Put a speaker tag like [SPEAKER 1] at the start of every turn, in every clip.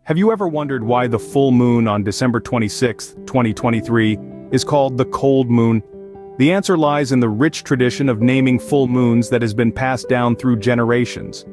[SPEAKER 1] Have you ever wondered why the full moon on December 26, 2023, is called the cold moon? The answer lies in the rich tradition of naming full moons that has been passed down through generations.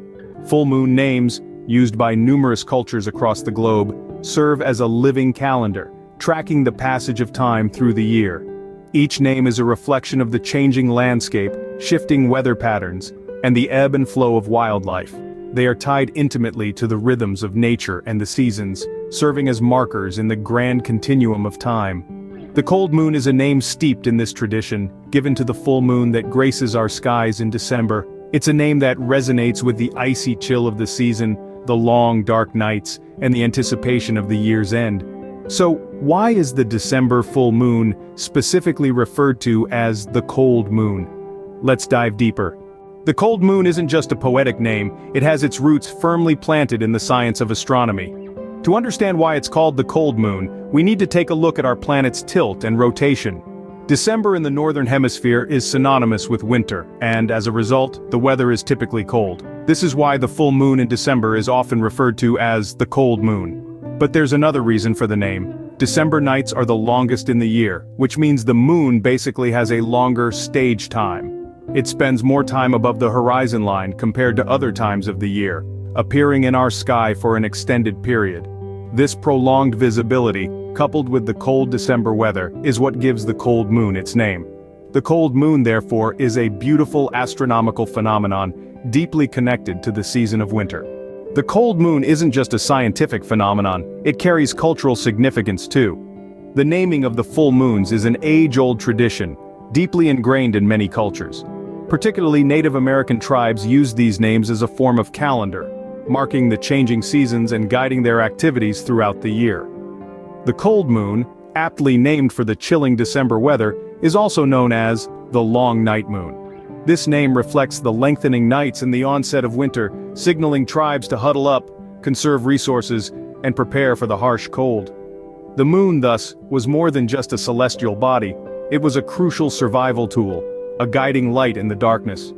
[SPEAKER 1] Full moon names, used by numerous cultures across the globe, serve as a living calendar, tracking the passage of time through the year. Each name is a reflection of the changing landscape, shifting weather patterns, and the ebb and flow of wildlife. They are tied intimately to the rhythms of nature and the seasons, serving as markers in the grand continuum of time. The cold moon is a name steeped in this tradition, given to the full moon that graces our skies in December. It's a name that resonates with the icy chill of the season, the long dark nights, and the anticipation of the year's end. So, why is the December full moon specifically referred to as the cold moon? Let's dive deeper. The cold moon isn't just a poetic name, it has its roots firmly planted in the science of astronomy. To understand why it's called the cold moon, we need to take a look at our planet's tilt and rotation. December in the northern hemisphere is synonymous with winter, and as a result, the weather is typically cold. This is why the full moon in December is often referred to as the cold moon. But there's another reason for the name. December nights are the longest in the year, which means the moon basically has a longer stage time. It spends more time above the horizon line compared to other times of the year, appearing in our sky for an extended period. This prolonged visibility, coupled with the cold December weather, is what gives the cold moon its name. The cold moon, therefore, is a beautiful astronomical phenomenon, deeply connected to the season of winter. The cold moon isn't just a scientific phenomenon, it carries cultural significance too. The naming of the full moons is an age-old tradition, deeply ingrained in many cultures. Particularly Native American tribes use these names as a form of calendar, marking the changing seasons and guiding their activities throughout the year. The cold moon, aptly named for the chilling December weather, is also known as the long night moon. This name reflects the lengthening nights and the onset of winter, signaling tribes to huddle up, conserve resources, and prepare for the harsh cold. The moon, thus, was more than just a celestial body, it was a crucial survival tool, a guiding light in the darkness.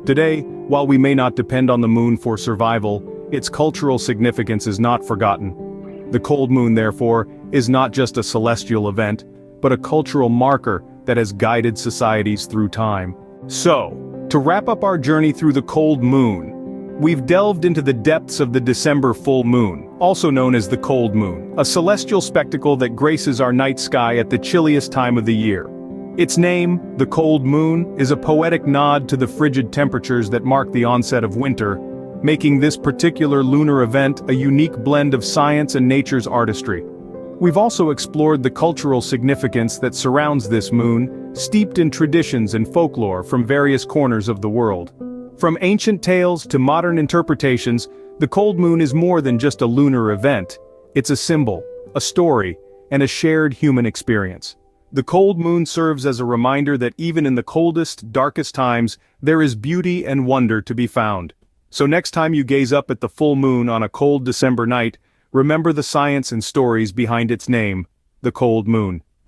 [SPEAKER 1] Today, while we may not depend on the moon for survival, its cultural significance is not forgotten. The cold moon, therefore, is not just a celestial event, but a cultural marker that has guided societies through time. So, to wrap up our journey through the cold moon, we've delved into the depths of the December full moon, also known as the cold moon, a celestial spectacle that graces our night sky at the chilliest time of the year. Its name, the cold moon, is a poetic nod to the frigid temperatures that mark the onset of winter, making this particular lunar event a unique blend of science and nature's artistry. We've also explored the cultural significance that surrounds this moon, steeped in traditions and folklore from various corners of the world. From ancient tales to modern interpretations, the cold moon is more than just a lunar event. It's a symbol, a story, and a shared human experience. The cold moon serves as a reminder that even in the coldest, darkest times, there is beauty and wonder to be found. So next time you gaze up at the full moon on a cold December night, remember the science and stories behind its name, the cold moon.